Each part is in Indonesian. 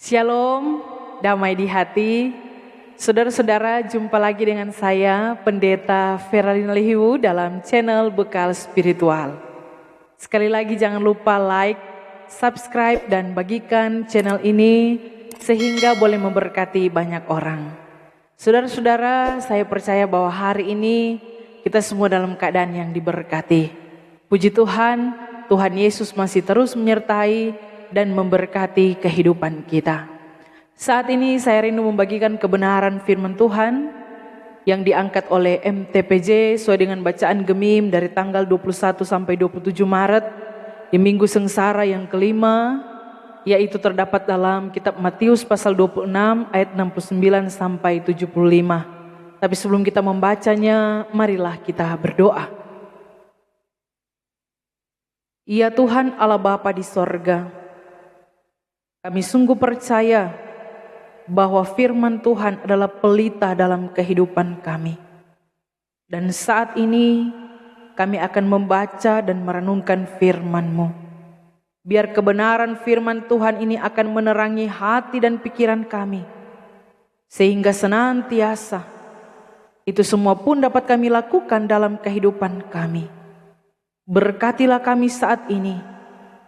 Shalom, damai di hati. Saudara-saudara, jumpa lagi dengan saya, Pendeta Feralina Lihiwu dalam channel Bekal Spiritual. Sekali lagi jangan lupa like, subscribe, dan bagikan channel ini sehingga boleh memberkati banyak orang. Saudara-saudara, saya percaya bahwa hari ini kita semua dalam keadaan yang diberkati. Puji Tuhan, Tuhan Yesus masih terus menyertai dan memberkati kehidupan kita. Saat ini saya rindu membagikan kebenaran firman Tuhan yang diangkat oleh MTPJ sesuai dengan bacaan Gemim dari tanggal 21 sampai 27 Maret di Minggu Sengsara yang kelima, yaitu terdapat dalam kitab Matius pasal 26 ayat 69 sampai 75. Tapi sebelum kita membacanya, marilah kita berdoa. Ya Tuhan Allah Bapa di sorga, kami sungguh percaya bahwa firman Tuhan adalah pelita dalam kehidupan kami. Dan saat ini kami akan membaca dan merenungkan firman-Mu. Biar kebenaran firman Tuhan ini akan menerangi hati dan pikiran kami. Sehingga senantiasa itu semua pun dapat kami lakukan dalam kehidupan kami. Berkatilah kami saat ini.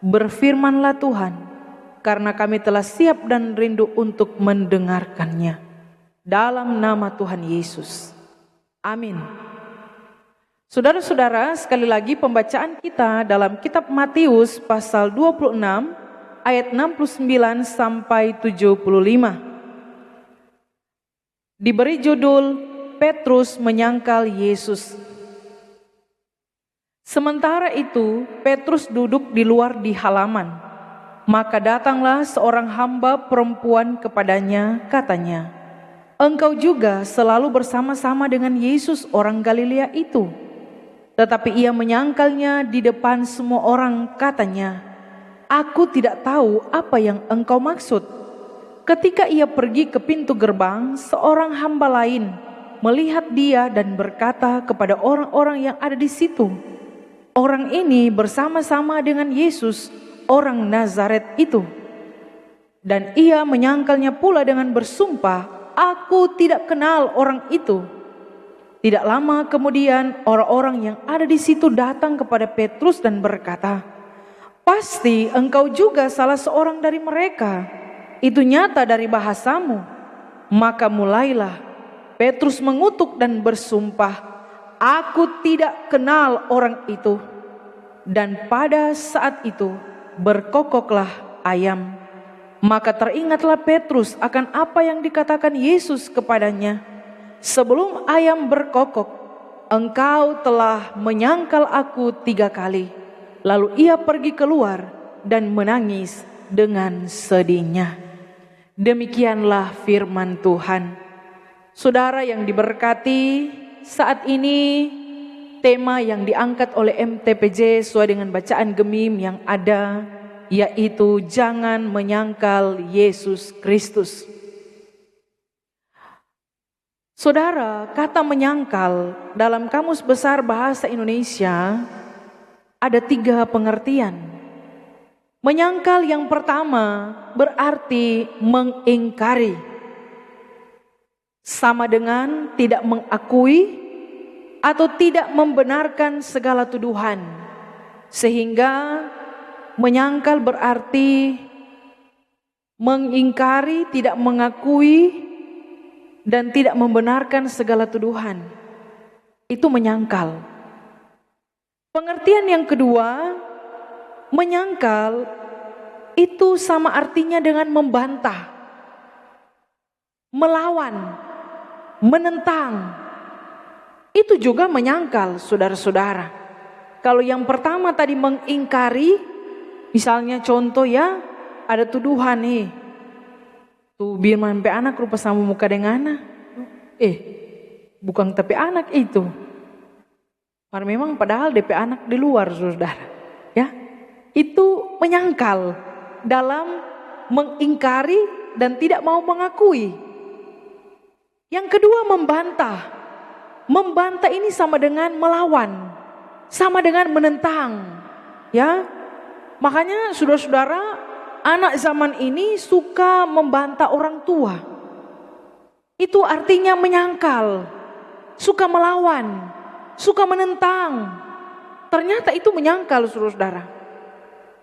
Berfirmanlah Tuhan, karena kami telah siap dan rindu untuk mendengarkannya. Dalam nama Tuhan Yesus. Amin. Saudara-saudara, sekali lagi pembacaan kita dalam kitab Matius pasal 26 ayat 69 sampai 75. Diberi judul Petrus menyangkal Yesus. Sementara itu, Petrus duduk di luar di halaman. Maka datanglah seorang hamba perempuan kepadanya, katanya, "Engkau juga selalu bersama-sama dengan Yesus orang Galilea itu." Tetapi ia menyangkalnya di depan semua orang, katanya, "Aku tidak tahu apa yang engkau maksud." Ketika ia pergi ke pintu gerbang, seorang hamba lain melihat dia dan berkata kepada orang-orang yang ada di situ, "Orang ini bersama-sama dengan Yesus, orang Nazaret itu." Dan ia menyangkalnya pula dengan bersumpah, "Aku tidak kenal orang itu." Tidak lama kemudian orang-orang yang ada di situ datang kepada Petrus dan berkata, "Pasti engkau juga salah seorang dari mereka. Itu nyata dari bahasamu." Maka mulailah Petrus mengutuk dan bersumpah, "Aku tidak kenal orang itu." Dan pada saat itu berkokoklah ayam. Maka teringatlah Petrus akan apa yang dikatakan Yesus kepadanya, "Sebelum ayam berkokok, engkau telah menyangkal aku 3 kali." Lalu ia pergi keluar dan menangis dengan sedihnya. Demikianlah firman Tuhan. Saudara yang diberkati, saat ini tema yang diangkat oleh MTPJ sesuai dengan bacaan Gemim yang ada, yaitu jangan menyangkal Yesus Kristus. Saudara, kata menyangkal dalam Kamus Besar Bahasa Indonesia ada 3 pengertian. Menyangkal yang pertama berarti mengingkari, sama dengan tidak mengakui atau tidak membenarkan segala tuduhan. Sehingga menyangkal berarti mengingkari, tidak mengakui, dan tidak membenarkan segala tuduhan. Itu menyangkal. Pengertian yang kedua, menyangkal itu sama artinya dengan membantah, melawan, menentang. Itu juga menyangkal, saudara-saudara. Kalau yang pertama tadi mengingkari, misalnya contoh ya, ada tuduhan nih, tuh biar mampe anak rupa sama muka dengan bukan tapi anak itu. Karena memang padahal DP anak di luar, saudara. Ya, itu menyangkal dalam mengingkari dan tidak mau mengakui. Yang kedua membantah. Membantah ini sama dengan melawan, sama dengan menentang. Ya, makanya saudara-saudara, anak zaman ini suka membantah orang tua. Itu artinya menyangkal, suka melawan, suka menentang. Ternyata itu menyangkal, saudara-saudara.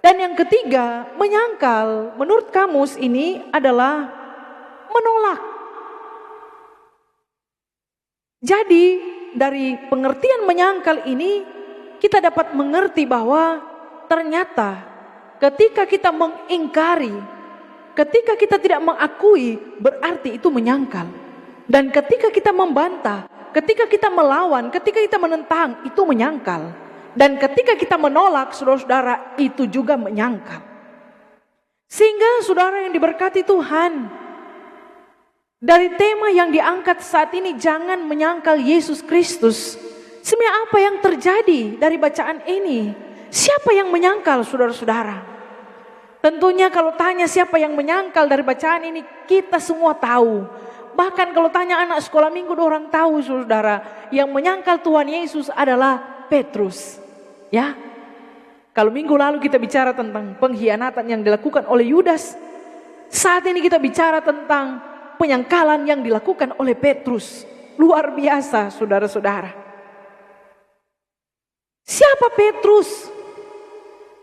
Dan yang ketiga, menyangkal menurut kamus ini adalah menolak. Jadi dari pengertian menyangkal ini kita dapat mengerti bahwa ternyata ketika kita mengingkari, ketika kita tidak mengakui, berarti itu menyangkal. Dan ketika kita membantah, ketika kita melawan, ketika kita menentang, itu menyangkal. Dan ketika kita menolak, saudara-saudara, itu juga menyangkal. Sehingga saudara yang diberkati Tuhan, dari tema yang diangkat saat ini, jangan menyangkal Yesus Kristus. Sebenarnya apa yang terjadi dari bacaan ini? Siapa yang menyangkal, saudara-saudara? Tentunya kalau tanya siapa yang menyangkal dari bacaan ini, kita semua tahu. Bahkan kalau tanya anak sekolah minggu, orang tahu, saudara. Yang menyangkal Tuhan Yesus adalah Petrus. Ya, kalau minggu lalu kita bicara tentang pengkhianatan yang dilakukan oleh Yudas, saat ini kita bicara tentang penyangkalan yang dilakukan oleh Petrus. Luar biasa, saudara-saudara. Siapa Petrus?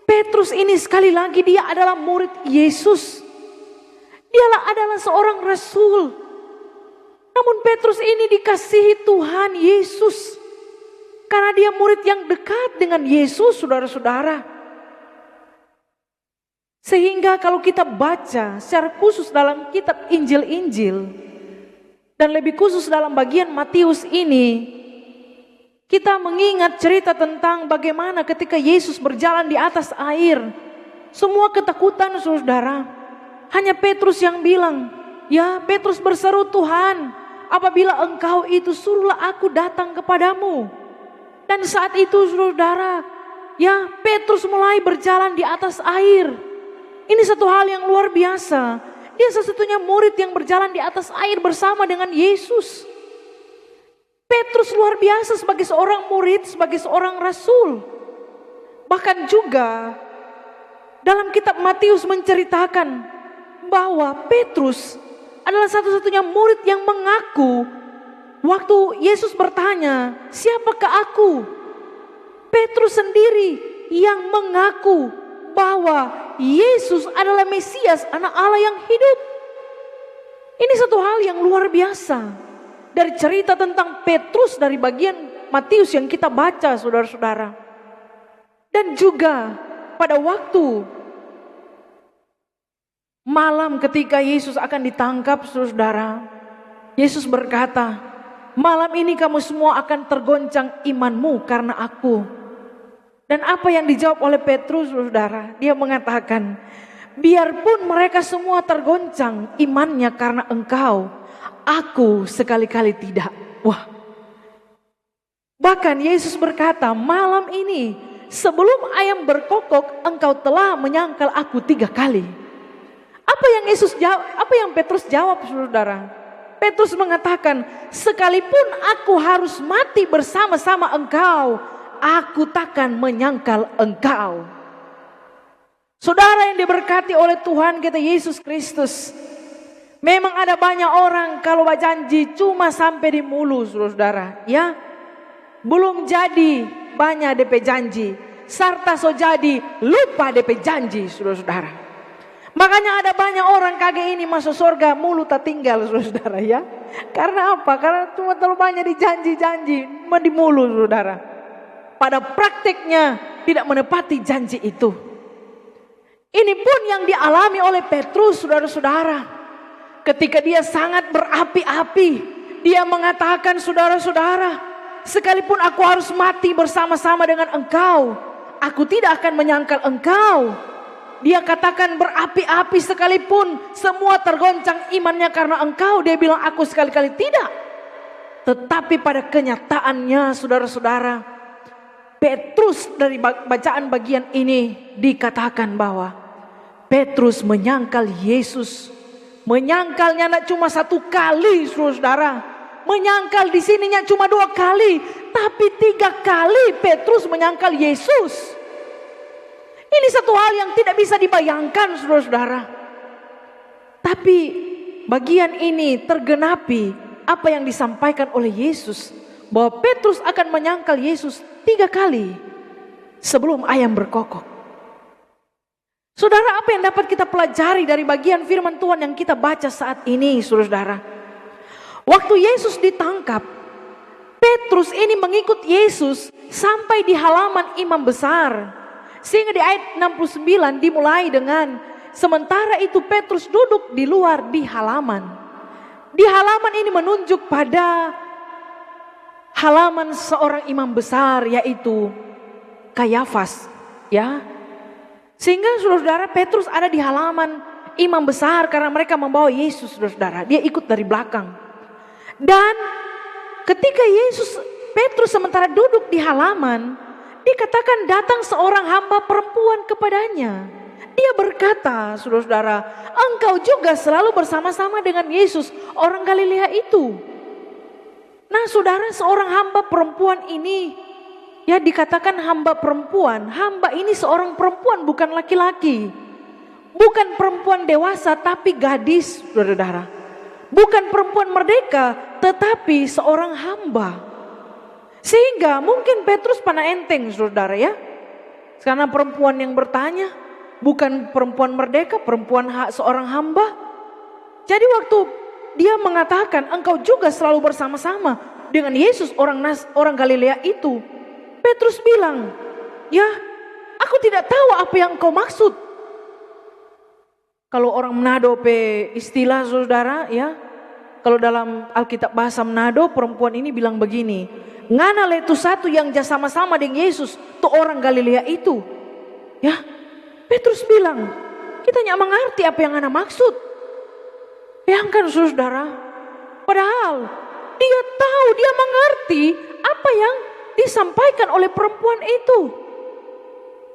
Petrus ini sekali lagi dia adalah murid Yesus. Dialah adalah seorang rasul. Namun Petrus ini dikasihi Tuhan Yesus. Karena dia murid yang dekat dengan Yesus, saudara-saudara. Sehingga kalau kita baca secara khusus dalam kitab Injil-Injil, dan lebih khusus dalam bagian Matius ini, kita mengingat cerita tentang bagaimana ketika Yesus berjalan di atas air. Semua ketakutan, saudara. Hanya Petrus yang bilang, ya Petrus berseru, Tuhan, apabila engkau itu, suruhlah aku datang kepadamu. Dan saat itu, saudara, ya Petrus mulai berjalan di atas air. Ini satu hal yang luar biasa. Dia satu-satunya murid yang berjalan di atas air bersama dengan Yesus. Petrus luar biasa sebagai seorang murid, sebagai seorang rasul. Bahkan juga dalam kitab Matius menceritakan bahwa Petrus adalah satu-satunya murid yang mengaku waktu Yesus bertanya, siapakah aku? Petrus sendiri yang mengaku bahwa Yesus adalah Mesias, anak Allah yang hidup. Ini satu hal yang luar biasa. Dari cerita tentang Petrus dari bagian Matius yang kita baca, saudara-saudara. Dan juga pada waktu malam ketika Yesus akan ditangkap, saudara, Yesus berkata, malam ini kamu semua akan tergoncang imanmu karena aku. Dan apa yang dijawab oleh Petrus, saudara? Dia mengatakan, biarpun mereka semua tergoncang imannya karena engkau, aku sekali-kali tidak. Wah. Bahkan Yesus berkata, malam ini sebelum ayam berkokok engkau telah menyangkal aku 3 kali. Apa yang Yesus jawab? Apa yang Petrus jawab, saudara? Petrus mengatakan, sekalipun aku harus mati bersama-sama engkau, aku takkan menyangkal engkau. Saudara yang diberkati oleh Tuhan kita Yesus Kristus. Memang ada banyak orang kalau berjanji cuma sampai di mulut, saudara. Ya, belum jadi banyak DP janji. Sarta so jadi lupa DP janji, saudara-saudara. Makanya ada banyak orang kagak ini masuk surga mulut tak tinggal, saudara ya. Karena apa? Karena cuma terlalu banyak dijanji-janji di mulut, saudara. Pada prakteknya tidak menepati janji itu. Ini pun yang dialami oleh Petrus, saudara-saudara. Ketika dia sangat berapi-api, dia mengatakan, saudara-saudara, sekalipun aku harus mati bersama-sama dengan engkau, aku tidak akan menyangkal engkau. Dia katakan berapi-api sekalipun semua tergoncang imannya karena engkau. Dia bilang aku sekali-kali tidak. Tetapi pada kenyataannya, saudara-saudara, Petrus dari bacaan bagian ini dikatakan bahwa Petrus menyangkal Yesus. Menyangkalnya tidak cuma 1 kali, saudara. Menyangkal di sininya cuma 2 kali. Tapi 3 kali Petrus menyangkal Yesus. Ini satu hal yang tidak bisa dibayangkan, saudara-saudara. Tapi bagian ini tergenapi apa yang disampaikan oleh Yesus, bahwa Petrus akan menyangkal Yesus 3 kali sebelum ayam berkokok. Saudara, apa yang dapat kita pelajari dari bagian firman Tuhan yang kita baca saat ini, saudara-saudara? Waktu Yesus ditangkap, Petrus ini mengikut Yesus sampai di halaman imam besar. Sehingga di ayat 69 dimulai dengan, sementara itu Petrus duduk di luar di halaman. Di halaman ini menunjuk pada halaman seorang imam besar, yaitu Kayafas, ya. Sehingga saudara-saudara, Petrus ada di halaman imam besar karena mereka membawa Yesus, saudara-saudara. Dia ikut dari belakang. Dan ketika Petrus sementara duduk di halaman, dikatakan datang seorang hamba perempuan kepadanya. Dia berkata, saudara-saudara, engkau juga selalu bersama-sama dengan Yesus, orang Galilea itu. Nah, saudara, seorang hamba perempuan ini, ya dikatakan hamba perempuan. Hamba ini seorang perempuan, bukan laki-laki. Bukan perempuan dewasa, tapi gadis, saudara-saudara. Bukan perempuan merdeka, tetapi seorang hamba. Sehingga mungkin Petrus pana enteng, saudara, ya. Karena perempuan yang bertanya, bukan perempuan merdeka, perempuan seorang hamba. Jadi waktu dia mengatakan, engkau juga selalu bersama-sama dengan Yesus, orang Galilea itu. Petrus bilang, ya, aku tidak tahu apa yang kau maksud. Kalau orang Manado istilah, saudara, ya. Kalau dalam Alkitab bahasa Manado, perempuan ini bilang begini, ngana letu satu yang sama-sama dengan Yesus, tuh orang Galilea itu. Ya, Petrus bilang, kita nggak mengerti apa yang ngana maksud. Bayangkan, saudara, padahal dia tahu, dia mengerti apa yang disampaikan oleh perempuan itu.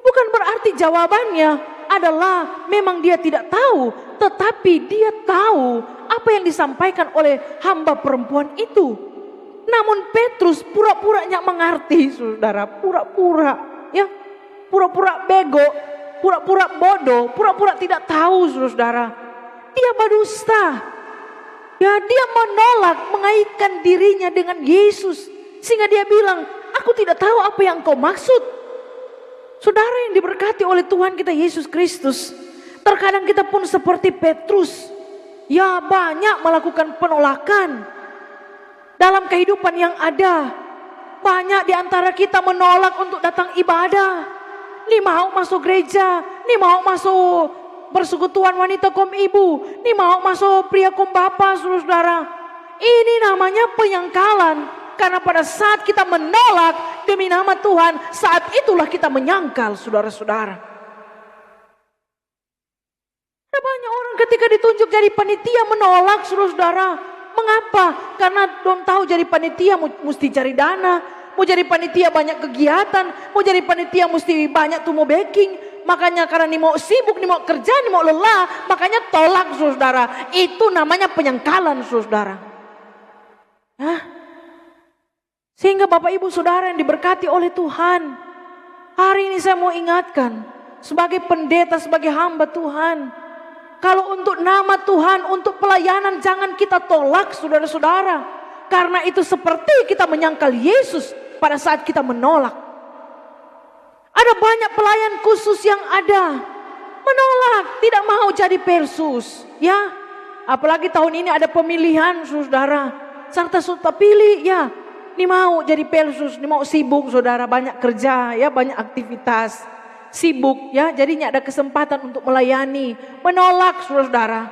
Bukan berarti jawabannya adalah memang dia tidak tahu, tetapi dia tahu apa yang disampaikan oleh hamba perempuan itu. Namun Petrus pura-pura nggak mengerti, saudara, pura-pura, ya, pura-pura bego, pura-pura bodoh, pura-pura tidak tahu, saudara. Dia berdusta, ya, dia menolak mengaitkan dirinya dengan Yesus, sehingga dia bilang, aku tidak tahu apa yang kau maksud. Saudara yang diberkati oleh Tuhan kita Yesus Kristus, terkadang kita pun seperti Petrus, ya, banyak melakukan penolakan dalam kehidupan yang ada. Banyak di antara kita menolak untuk datang ibadah. Nih mau masuk gereja, nih mau masuk persekutuan wanita kaum ibu, nih mau masuk pria kaum bapak, saudara. Ini namanya penyangkalan. Karena pada saat kita menolak demi nama Tuhan, saat itulah kita menyangkal, saudara-saudara. Ada banyak orang ketika ditunjuk jadi panitia menolak, saudara-saudara. Mengapa? Karena don't tahu jadi panitia mesti cari dana, mau jadi panitia banyak kegiatan, mau jadi panitia mesti banyak tuh mau backing. Makanya karena nih mau sibuk, nih mau kerja, nih mau lelah, makanya tolak, saudara. Itu namanya penyangkalan, saudara. Hah? Sehingga Bapak Ibu Saudara yang diberkati oleh Tuhan, hari ini saya mau ingatkan, sebagai pendeta, sebagai hamba Tuhan, kalau untuk nama Tuhan, untuk pelayanan jangan kita tolak, saudara-saudara. Karena itu seperti kita menyangkal Yesus pada saat kita menolak. Ada banyak pelayan khusus yang ada, menolak, tidak mau jadi persus, ya. Apalagi tahun ini ada pemilihan, saudara. Serta pilih, ya. Ini mau jadi persus, ini mau sibuk, saudara, banyak kerja, ya, banyak aktivitas, sibuk, ya, jadinya ada kesempatan untuk melayani, menolak, saudara.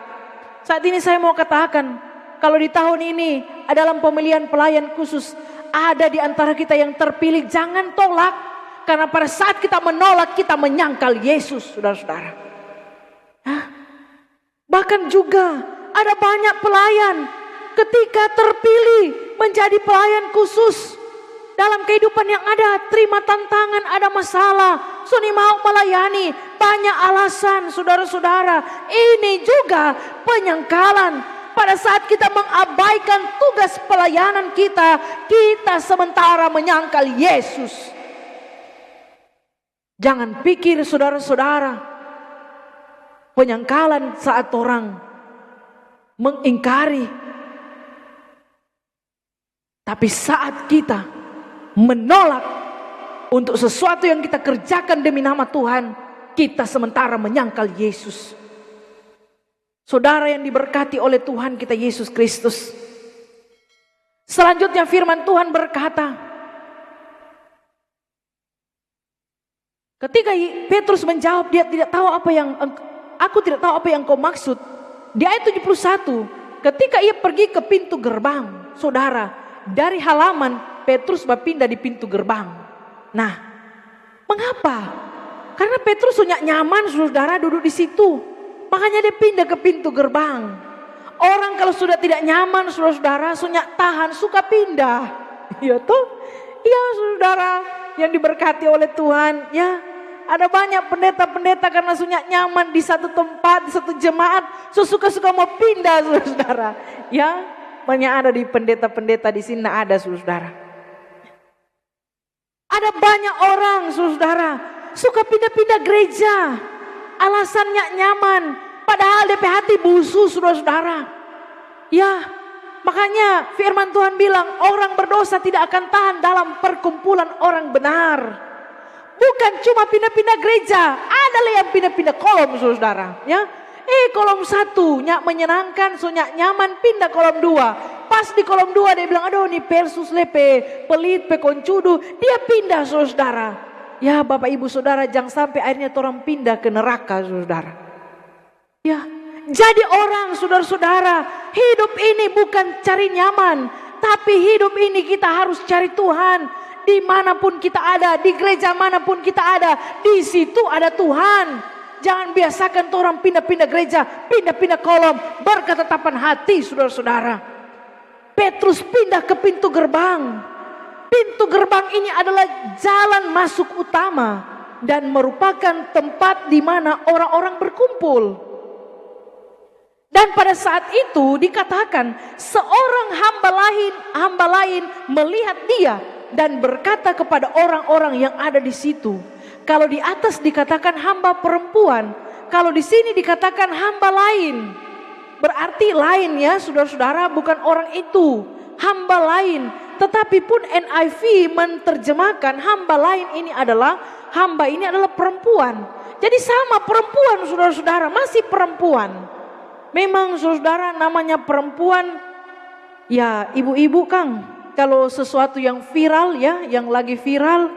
Saat ini saya mau katakan, kalau di tahun ini dalam pemilihan pelayan khusus ada di antara kita yang terpilih, jangan tolak, karena pada saat kita menolak kita menyangkal Yesus, saudara-saudara. Bahkan juga ada banyak pelayan ketika terpilih menjadi pelayan khusus dalam kehidupan yang ada, terima tantangan, ada masalah, Suni mau melayani, banyak alasan, saudara-saudara. Ini juga penyangkalan. Pada saat kita mengabaikan tugas pelayanan kita, kita sementara menyangkal Yesus. Jangan pikir saudara-saudara, penyangkalan saat orang mengingkari. Tapi saat kita menolak untuk sesuatu yang kita kerjakan demi nama Tuhan, kita sementara menyangkal Yesus. Saudara yang diberkati oleh Tuhan kita Yesus Kristus. Selanjutnya firman Tuhan berkata, ketika Petrus menjawab, aku tidak tahu apa yang kau maksud. Di ayat 71, ketika ia pergi ke pintu gerbang, saudara, dari halaman Petrus berpindah di pintu gerbang. Nah, mengapa? Karena Petrus sudah nyaman, saudara, duduk di situ. Makanya dia pindah ke pintu gerbang. Orang kalau sudah tidak nyaman, saudara, sudah tahan, suka pindah. Ya toh? Ya saudara yang diberkati oleh Tuhan, ya. Ada banyak pendeta-pendeta karena sudah nyaman di satu tempat, di satu jemaat, suka-suka mau pindah, saudara. Ya, banyak ada di pendeta-pendeta di sini ada, saudara. Ada banyak orang, saudara, suka pindah-pindah gereja. Alasannya nyaman, padahal DP hati busuk, saudara-saudara. Ya, makanya firman Tuhan bilang orang berdosa tidak akan tahan dalam perkumpulan orang benar. Bukan cuma pindah-pindah gereja, ada yang pindah-pindah kolom, saudara. Ya, kolom 1 nyak menyenangkan, so nyak nyaman, pindah kolom 2. Pas di kolom 2 dia bilang, aduh ini Persus lepe, pelit, pekoncudu, dia pindah, saudara. Ya Bapak Ibu Saudara, jangan sampai akhirnya orang pindah ke neraka, saudara. Ya, jadi orang, saudara-saudara, hidup ini bukan cari nyaman, tapi hidup ini kita harus cari Tuhan. Dimanapun kita ada, di gereja manapun kita ada, di situ ada Tuhan. Jangan biasakan orang pindah-pindah gereja, pindah-pindah kolom, berketetapan hati, saudara-saudara. Petrus pindah ke pintu gerbang. Pintu gerbang ini adalah jalan masuk utama dan merupakan tempat di mana orang-orang berkumpul. Dan pada saat itu dikatakan seorang hamba lain melihat dia dan berkata kepada orang-orang yang ada di situ. Kalau di atas dikatakan hamba perempuan, kalau di sini dikatakan hamba lain. Berarti lain ya, saudara-saudara, bukan orang itu, hamba lain. Tetapi pun NIV menerjemahkan hamba lain ini adalah perempuan. Jadi sama perempuan, saudara-saudara, masih perempuan. Memang saudara namanya perempuan, ya ibu-ibu Kang. Kalau sesuatu yang viral ya, yang lagi viral,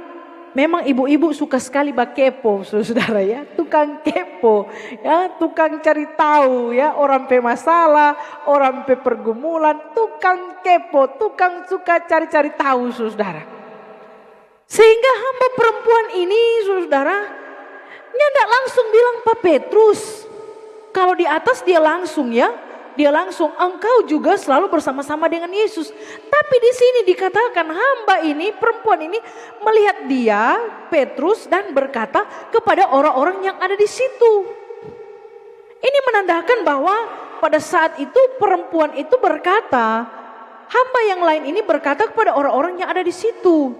memang ibu-ibu suka sekali kepo, saudara ya, tukang kepo, ya, tukang cari tahu ya, orang pe masalah, orang pe pergumulan, tukang kepo, tukang suka cari-cari tahu, saudara. Sehingga hamba perempuan ini, saudara, nyandak langsung bilang Pak Petrus. Kalau di atas dia langsung ya. Dia langsung, engkau juga selalu bersama-sama dengan Yesus. Tapi di sini dikatakan hamba ini, perempuan ini melihat dia, Petrus, dan berkata kepada orang-orang yang ada di situ. Ini menandakan bahwa pada saat itu perempuan itu berkata, hamba yang lain ini berkata kepada orang-orang yang ada di situ.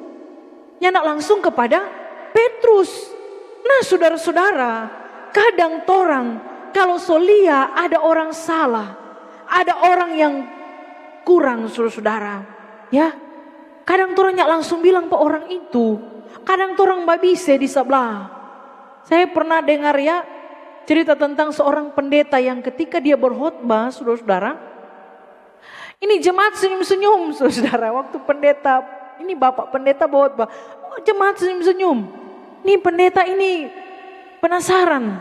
Nyanak langsung kepada Petrus. Nah saudara-saudara, kadang torang kalau solia ada orang salah, ada orang yang kurang, saudara-saudara, ya. Kadang torangnya langsung bilang ke orang itu, kadang torang babise di sebelah. Saya pernah dengar ya cerita tentang seorang pendeta yang ketika dia berkhotbah, saudara-saudara, ini jemaat senyum-senyum, saudara. Waktu pendeta, ini bapak pendeta berkhotbah, jemaat senyum-senyum. Nih pendeta ini penasaran,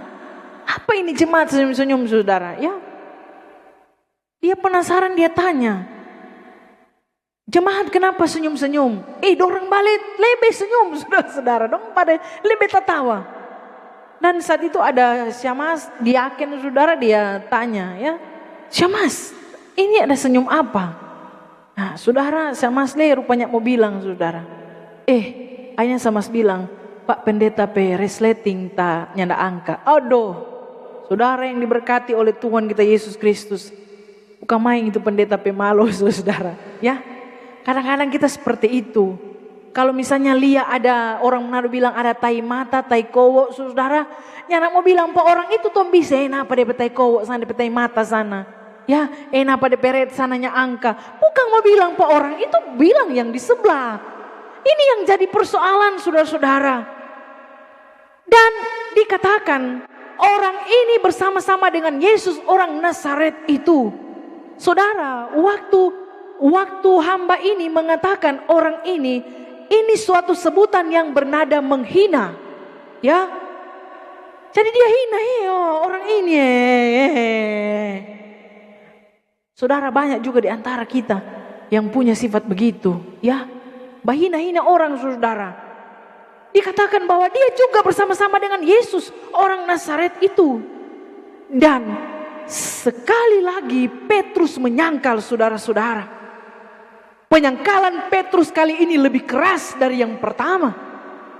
apa ini jemaat senyum-senyum, saudara? Ya, dia penasaran, dia tanya, jemaat kenapa senyum-senyum? Dorang balik lebih senyum, saudara-saudara, dong pada lebih tertawa. Dan saat itu ada Syamas, diaken, saudara, dia tanya ya, Syamas, ini ada senyum apa? Nah, saudara, Syamas rupanya mau bilang, saudara, akhirnya Syamas bilang, Pak pendeta resleting tak nyanda angka. Aduh, saudara yang diberkati oleh Tuhan kita Yesus Kristus. Bukan main itu pendeta pemalu, saudara. Ya, kadang-kadang kita seperti itu. Kalau misalnya Lia ada orang Manado bilang ada tai mata, tai kowo, saudara, nyana mau bilang pak orang itu tuh bisa enak pada tai kowo sana, pada tai mata sana. Ya, enak pada peret sananya angka. Bukan mau bilang pak orang itu, bilang yang di sebelah. Ini yang jadi persoalan saudara-saudara. Dan dikatakan orang ini bersama-sama dengan Yesus orang Nazaret itu. Saudara, waktu hamba ini mengatakan orang ini suatu sebutan yang bernada menghina. Ya. Jadi dia hina orang ini. Saudara, banyak juga di antara kita yang punya sifat begitu, ya. Bahina-hina orang, saudara. Dikatakan bahwa dia juga bersama-sama dengan Yesus, orang Nazaret itu. Dan sekali lagi Petrus menyangkal, saudara-saudara. Penyangkalan Petrus kali ini lebih keras dari yang pertama.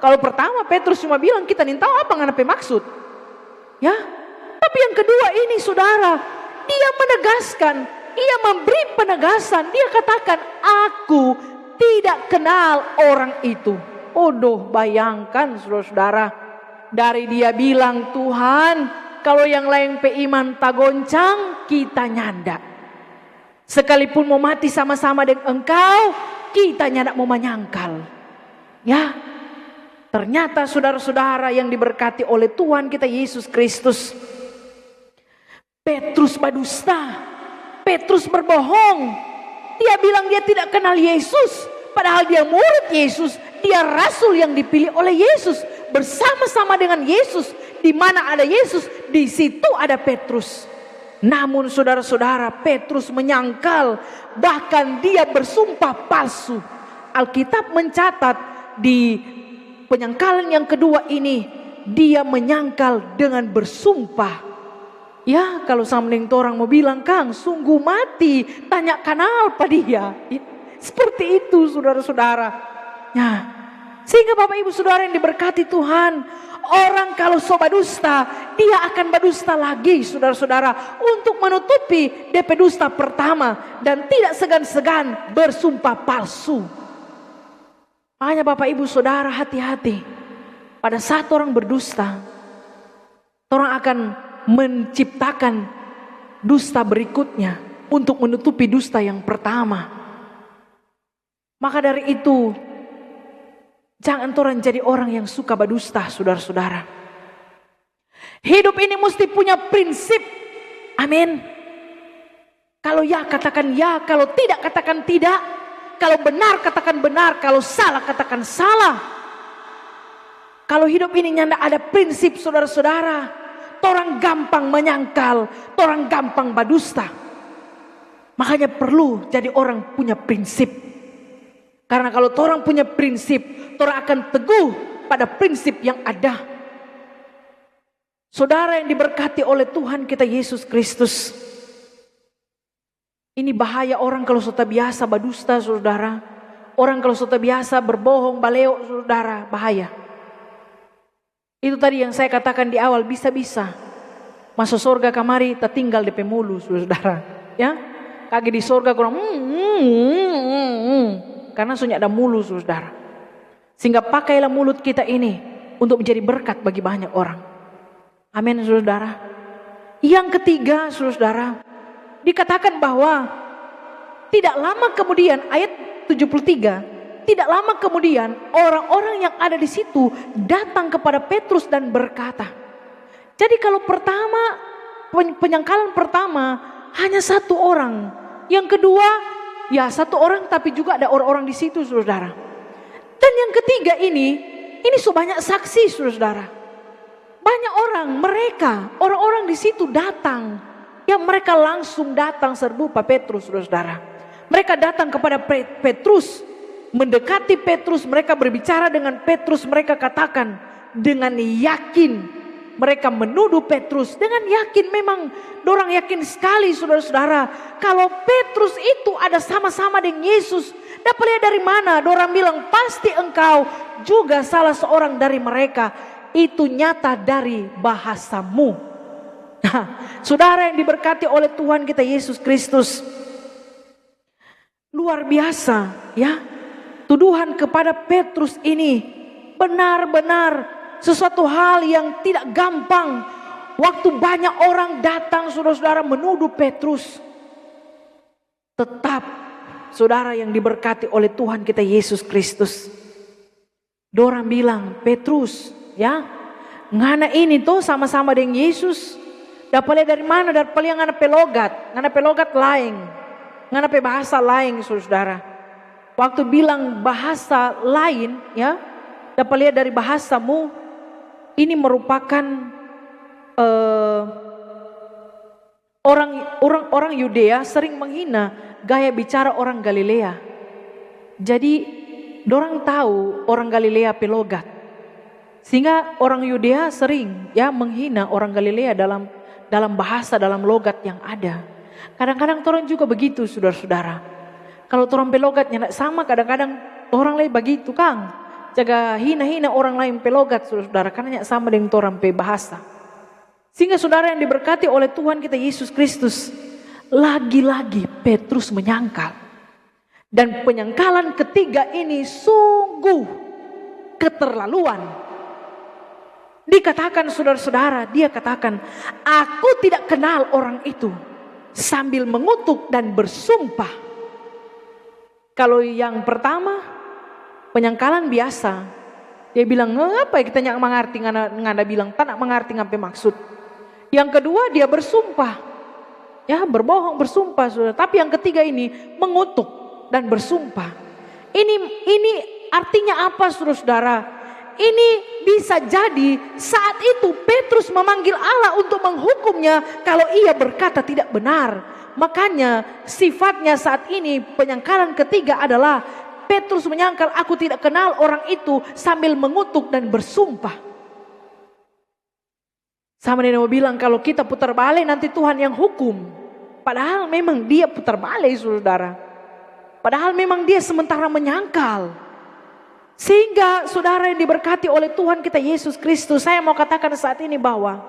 Kalau pertama Petrus cuma bilang kita nih tahu apa ngana maksud. Ya. Tapi yang kedua ini, saudara, dia menegaskan, ia memberi penegasan, dia katakan aku tidak kenal orang itu. Odoh, bayangkan saudara-saudara, dari dia bilang Tuhan kalau yang lain pe iman tagoncang kita nyanda. Sekalipun mau mati sama-sama dengan engkau, kita nyanda mau menyangkal. Ya, ternyata saudara-saudara yang diberkati oleh Tuhan kita Yesus Kristus, Petrus berdusta, Petrus berbohong. Dia bilang dia tidak kenal Yesus, padahal dia murid Yesus, dia rasul yang dipilih oleh Yesus, bersama-sama dengan Yesus. Di mana ada Yesus, di situ ada Petrus. Namun saudara-saudara, Petrus menyangkal, bahkan dia bersumpah palsu. Alkitab mencatat di penyangkalan yang kedua ini, dia menyangkal dengan bersumpah. Ya, kalau samling orang mau bilang, Kang, sungguh mati, tanyakan apa dia. Seperti itu saudara-saudara. Ya, sehingga Bapak Ibu Saudara yang diberkati Tuhan, orang kalau sobat dusta, dia akan berdusta lagi saudara-saudara, untuk menutupi DP dusta pertama, dan tidak segan-segan bersumpah palsu. Makanya Bapak Ibu Saudara hati-hati. Pada saat orang berdusta, orang akan menciptakan dusta berikutnya untuk menutupi dusta yang pertama. Maka dari itu, jangan orang jadi orang yang suka berdusta, saudara-saudara. Hidup ini mesti punya prinsip. Amin. Kalau ya katakan ya, kalau tidak katakan tidak. Kalau benar katakan benar, kalau salah katakan salah. Kalau hidup ini nyanda ada prinsip, saudara-saudara, orang gampang menyangkal, orang gampang berdusta. Makanya perlu jadi orang punya prinsip. Karena kalau orang punya prinsip, orang akan teguh pada prinsip yang ada. Saudara yang diberkati oleh Tuhan kita Yesus Kristus. Ini bahaya orang kalau sudah biasa berdusta, saudara. Orang kalau sudah biasa berbohong, baleo, saudara, bahaya. Itu tadi yang saya katakan di awal, bisa-bisa masuk surga kamari tertinggal di pemulu, saudara. Ya, kaki di surga kurang karena sunyi ada mulut, saudara. Sehingga pakailah mulut kita ini untuk menjadi berkat bagi banyak orang. Amin, saudara. Yang ketiga, saudara, dikatakan bahwa tidak lama kemudian, ayat 73, tidak lama kemudian orang-orang yang ada di situ datang kepada Petrus dan berkata. Jadi kalau pertama, penyangkalan pertama hanya satu orang. Yang kedua, ya satu orang tapi juga ada orang-orang di situ, saudara. Dan yang ketiga ini sebanyak saksi, saudara. Banyak orang-orang di situ datang. Ya, mereka langsung datang serbu Pak Petrus, saudara. Mereka datang kepada Petrus, mendekati Petrus, mereka berbicara dengan Petrus, mereka katakan dengan yakin. Mereka menuduh Petrus dengan yakin, memang dorang yakin sekali, saudara-saudara, kalau Petrus itu ada sama-sama dengan Yesus. Dapat lihat dari mana? Dorang bilang pasti engkau juga salah seorang dari mereka. Itu nyata dari bahasamu. Nah, saudara yang diberkati oleh Tuhan kita Yesus Kristus, luar biasa, ya. tuduhan kepada Petrus ini benar-benar sesuatu hal yang tidak gampang. Waktu banyak orang datang saudara-saudara menuduh Petrus, tetap saudara yang diberkati oleh Tuhan kita Yesus Kristus, dorang bilang, Petrus ya, ngana ini tuh sama-sama dengan Yesus. Dapat lihat dari mana? Dari paling ngana pelogat lain, ngana pe bahasa lain saudara. Waktu bilang bahasa lain ya, dapat lihat dari bahasamu, ini merupakan orang Yudea sering menghina gaya bicara orang Galilea. Jadi dorang tahu orang Galilea pelogat, sehingga orang Yudea sering ya menghina orang Galilea dalam bahasa, dalam logat yang ada. Kadang-kadang orang juga begitu saudara-saudara. Kalau orang pelogatnya tidak sama, kadang-kadang orang lain begitu Kang. Jaga hina-hina orang lain pelogat saudara, karena tidak sama dengan orang pe bahasa. Sehingga saudara yang diberkati oleh Tuhan kita Yesus Kristus, lagi-lagi Petrus menyangkal. Dan penyangkalan ketiga ini sungguh keterlaluan. Dikatakan saudara-saudara, dia katakan, aku tidak kenal orang itu, sambil mengutuk dan bersumpah. Kalau yang pertama penyangkalan biasa, dia bilang apa ya kita nyak mengerti, ngana bilang tak nak mengerti ngapain maksud. Yang kedua dia bersumpah, ya berbohong bersumpah saudara. Tapi yang ketiga ini mengutuk dan bersumpah. Ini artinya apa saudara-saudara? Ini bisa jadi saat itu Petrus memanggil Allah untuk menghukumnya kalau ia berkata tidak benar. Makanya sifatnya saat ini penyangkalan ketiga adalah Petrus menyangkal aku tidak kenal orang itu sambil mengutuk dan bersumpah. Sama dia mau bilang kalau kita putar balik nanti Tuhan yang hukum. Padahal memang dia putar balik saudara. Padahal memang dia sementara menyangkal. Sehingga saudara yang diberkati oleh Tuhan kita Yesus Kristus, saya mau katakan saat ini bahwa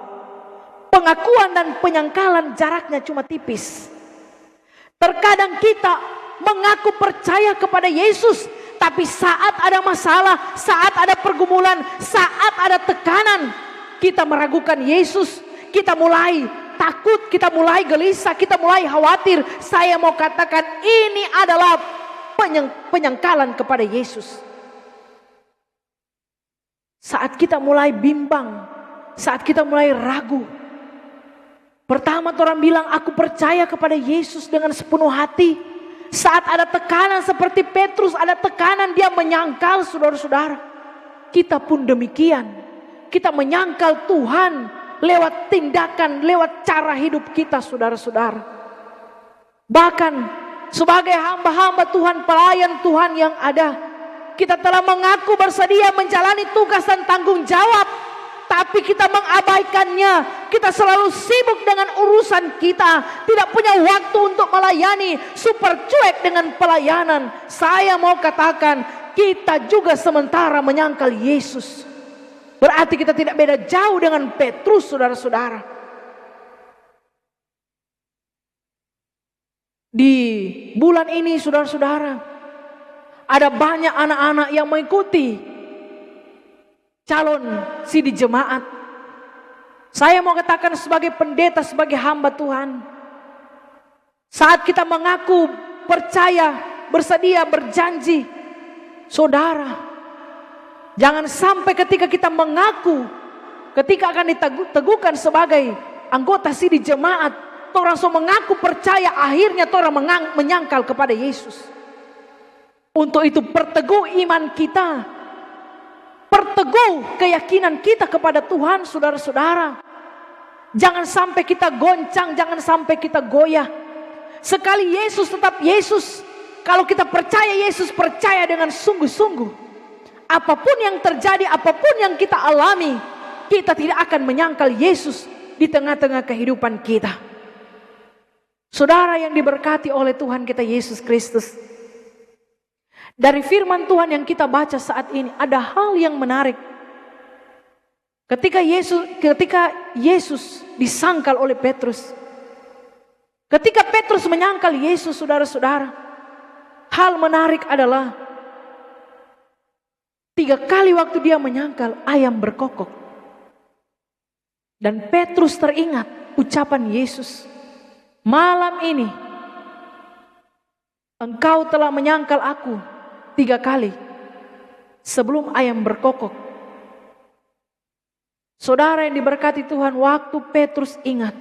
pengakuan dan penyangkalan jaraknya cuma tipis. Terkadang kita mengaku percaya kepada Yesus, tapi saat ada masalah, saat ada pergumulan, saat ada tekanan, kita meragukan Yesus, kita mulai takut, kita mulai gelisah, kita mulai khawatir. Saya mau katakan ini adalah penyangkalan kepada Yesus. Saat kita mulai bimbang, saat kita mulai ragu. Pertama orang bilang aku percaya kepada Yesus dengan sepenuh hati. Saat ada tekanan seperti Petrus, ada tekanan dia menyangkal saudara-saudara. Kita pun demikian. Kita menyangkal Tuhan lewat tindakan, lewat cara hidup kita saudara-saudara. Bahkan sebagai hamba-hamba Tuhan, pelayan Tuhan yang ada, kita telah mengaku bersedia menjalani tugas dan tanggung jawab. Tapi kita mengabaikannya. Kita selalu sibuk dengan urusan kita. Tidak punya waktu untuk melayani. Super cuek dengan pelayanan. Saya mau katakan kita juga sementara menyangkal Yesus. Berarti kita tidak beda jauh dengan Petrus saudara-saudara. Di bulan ini saudara-saudara, ada banyak anak-anak yang mengikuti calon sidi jemaat. Saya mau katakan sebagai pendeta, sebagai hamba Tuhan, saat kita mengaku percaya, bersedia, berjanji, saudara, jangan sampai ketika kita mengaku, ketika akan diteguhkan sebagai anggota sidi jemaat, orang so mengaku percaya, akhirnya orang menyangkal kepada Yesus. Untuk itu perteguh iman kita, perteguh keyakinan kita kepada Tuhan saudara-saudara. Jangan sampai kita goncang, jangan sampai kita goyah. Sekali Yesus tetap Yesus. Kalau kita percaya Yesus, percaya dengan sungguh-sungguh. Apapun yang terjadi, apapun yang kita alami, kita tidak akan menyangkal Yesus di tengah-tengah kehidupan kita. Saudara yang diberkati oleh Tuhan kita Yesus Kristus, dari firman Tuhan yang kita baca saat ini ada hal yang menarik. Ketika Yesus disangkal oleh Petrus, ketika Petrus menyangkal Yesus saudara-saudara, hal menarik adalah 3 kali waktu dia menyangkal, ayam berkokok. Dan Petrus teringat ucapan Yesus, malam ini engkau telah menyangkal aku 3 kali sebelum ayam berkokok. Saudara yang diberkati Tuhan, waktu Petrus ingat,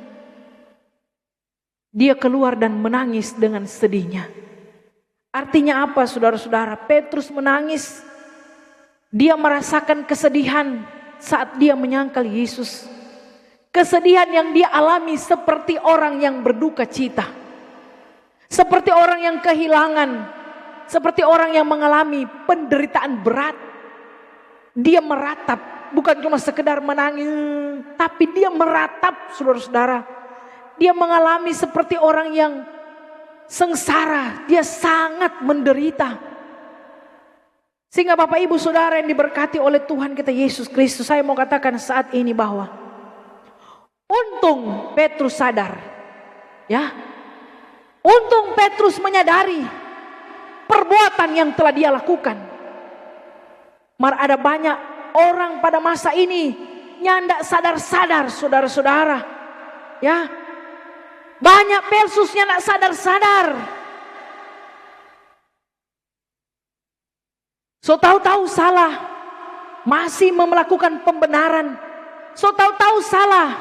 dia keluar dan menangis dengan sedihnya. Artinya apa saudara-saudara? Petrus menangis. Dia merasakan kesedihan saat dia menyangkal Yesus. Kesedihan yang dia alami seperti orang yang berduka cita. Seperti orang yang kehilangan. Seperti orang yang mengalami penderitaan berat. Dia meratap. Bukan cuma sekedar menangis. Tapi dia meratap saudara-saudara. Dia mengalami seperti orang yang sengsara. Dia sangat menderita. Sehingga Bapak Ibu Saudara yang diberkati oleh Tuhan kita Yesus Kristus, saya mau katakan saat ini bahwa untung Petrus sadar, ya, untung Petrus menyadari perbuatan yang telah dia lakukan. Ada banyak orang pada masa ini nyandak sadar-sadar, saudara-saudara, ya, banyak Petrus nyandak sadar-sadar. So tahu-tahu salah, masih melakukan pembenaran. So tahu-tahu salah,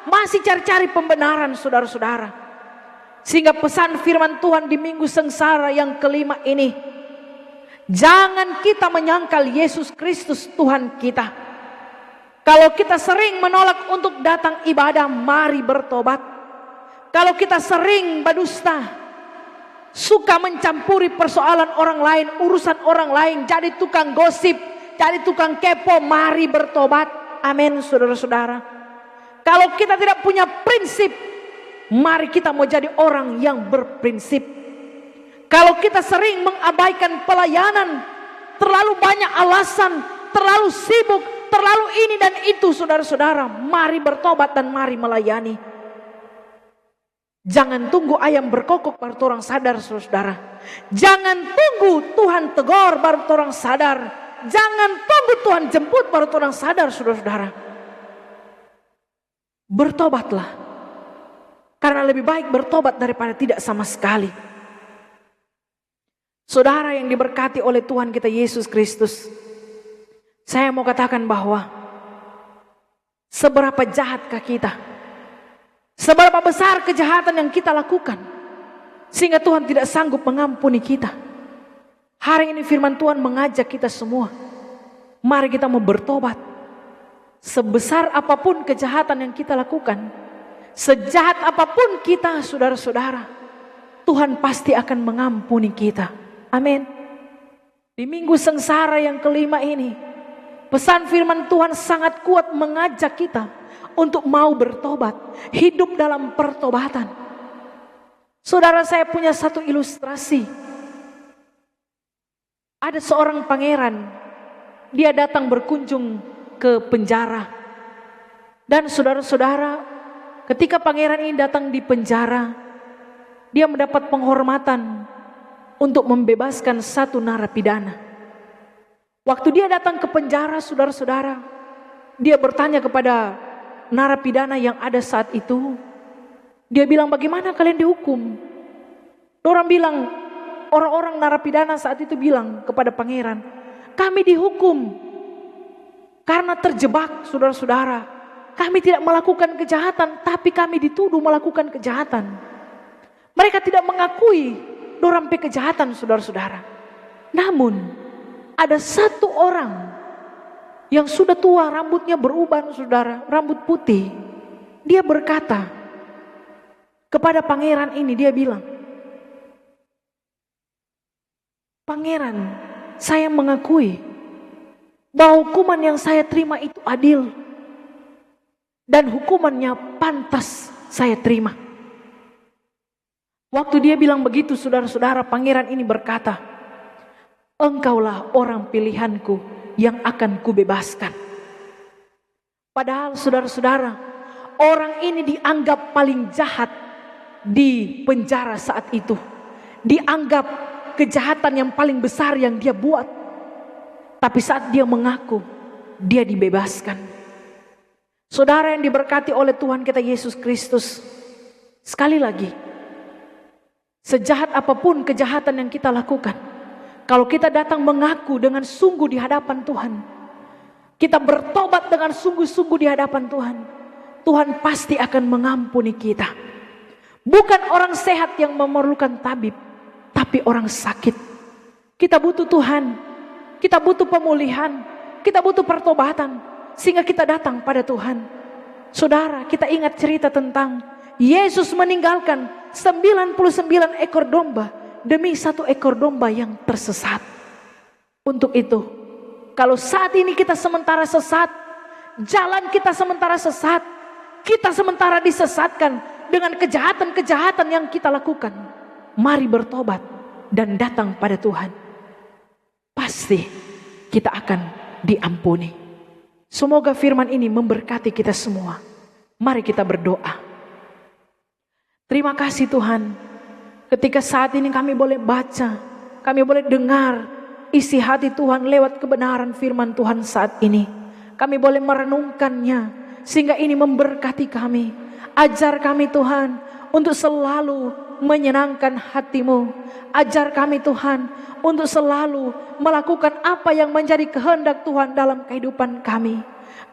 masih cari-cari pembenaran saudara-saudara. Sehingga pesan firman Tuhan di minggu sengsara yang kelima ini, jangan kita menyangkal Yesus Kristus Tuhan kita. Kalau kita sering menolak untuk datang ibadah, mari bertobat. Kalau kita sering berdusta, suka mencampuri persoalan orang lain, urusan orang lain, jadi tukang gosip, jadi tukang kepo, mari bertobat. Amin saudara-saudara. Kalau kita tidak punya prinsip, mari kita mau jadi orang yang berprinsip. Kalau kita sering mengabaikan pelayanan, terlalu banyak alasan, terlalu sibuk, terlalu ini dan itu saudara-saudara, mari bertobat dan mari melayani. Jangan tunggu ayam berkokok baru orang sadar saudara. Jangan tunggu Tuhan tegur baru orang sadar. Jangan tunggu Tuhan jemput baru orang sadar saudara-saudara. Bertobatlah. Karena lebih baik bertobat daripada tidak sama sekali. Saudara yang diberkati oleh Tuhan kita Yesus Kristus. Saya mau katakan bahwa seberapa jahatkah kita? Seberapa besar kejahatan yang kita lakukan sehingga Tuhan tidak sanggup mengampuni kita. Hari ini firman Tuhan mengajak kita semua, mari kita mau bertobat. Sebesar apapun kejahatan yang kita lakukan, sejahat apapun kita saudara-saudara, Tuhan pasti akan mengampuni kita. Amin. Di minggu sengsara yang kelima ini, pesan firman Tuhan sangat kuat mengajak kita untuk mau bertobat, hidup dalam pertobatan. Saudara, saya punya satu ilustrasi. Ada seorang pangeran, dia datang berkunjung ke penjara. Dan saudara-saudara, ketika pangeran ini datang di penjara, dia mendapat penghormatan untuk membebaskan satu narapidana. Waktu dia datang ke penjara, saudara-saudara, dia bertanya kepada narapidana yang ada saat itu. Dia bilang, bagaimana kalian dihukum? Orang bilang, orang-orang narapidana saat itu bilang kepada pangeran, kami dihukum karena terjebak saudara-saudara. Kami tidak melakukan kejahatan, tapi kami dituduh melakukan kejahatan. Mereka tidak mengakui dorang kejahatan saudara-saudara. Namun ada satu orang yang sudah tua, rambutnya beruban saudara, rambut putih. Dia berkata kepada pangeran ini, dia bilang, pangeran, saya mengakui bahwa hukuman yang saya terima itu adil. Dan hukumannya pantas saya terima. Waktu dia bilang begitu saudara-saudara, pangeran ini berkata, engkaulah orang pilihanku yang akan kubebaskan. Padahal saudara-saudara, orang ini dianggap paling jahat di penjara saat itu. Dianggap kejahatan yang paling besar yang dia buat. Tapi saat dia mengaku, dia dibebaskan. Saudara yang diberkati oleh Tuhan kita Yesus Kristus, sekali lagi, sejahat apapun kejahatan yang kita lakukan, kalau kita datang mengaku dengan sungguh di hadapan Tuhan, kita bertobat dengan sungguh-sungguh di hadapan Tuhan, Tuhan pasti akan mengampuni kita. Bukan orang sehat yang memerlukan tabib, tapi orang sakit. Kita butuh Tuhan, kita butuh pemulihan, kita butuh pertobatan, sehingga kita datang pada Tuhan. Saudara, kita ingat cerita tentang Yesus meninggalkan 99 ekor domba demi 1 ekor domba yang tersesat. Untuk itu, kalau saat ini kita sementara sesat, jalan kita sementara sesat, kita sementara disesatkan dengan kejahatan-kejahatan yang kita lakukan, mari bertobat dan datang pada Tuhan. Pasti kita akan diampuni. Semoga firman ini memberkati kita semua. Mari kita berdoa. Terima kasih Tuhan, ketika saat ini kami boleh baca, kami boleh dengar isi hati Tuhan lewat kebenaran firman Tuhan saat ini. Kami boleh merenungkannya, sehingga ini memberkati kami. Ajar kami Tuhan untuk selalu menyenangkan hati-Mu. Ajar kami Tuhan untuk selalu melakukan apa yang menjadi kehendak Tuhan dalam kehidupan kami.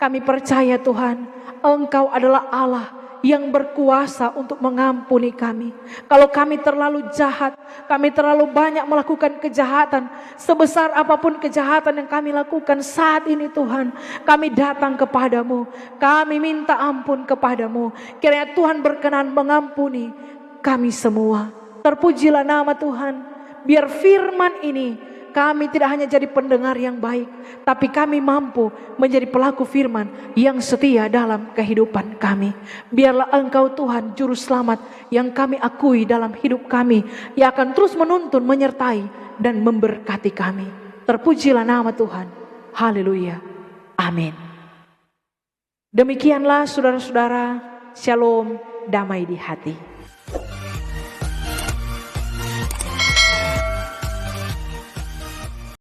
Kami percaya Tuhan, Engkau adalah Allah yang berkuasa untuk mengampuni kami. Kalau kami terlalu jahat, kami terlalu banyak melakukan kejahatan, sebesar apapun kejahatan yang kami lakukan saat ini Tuhan, kami datang kepadamu, kami minta ampun kepadamu. Kiranya Tuhan berkenan mengampuni kami semua. Terpujilah nama Tuhan. Biar firman ini, kami tidak hanya jadi pendengar yang baik, tapi kami mampu menjadi pelaku firman yang setia dalam kehidupan kami. Biarlah Engkau Tuhan Juru Selamat yang kami akui dalam hidup kami, yang akan terus menuntun, menyertai, dan memberkati kami. Terpujilah nama Tuhan. Haleluya. Amin. Demikianlah saudara-saudara, shalom, damai di hati.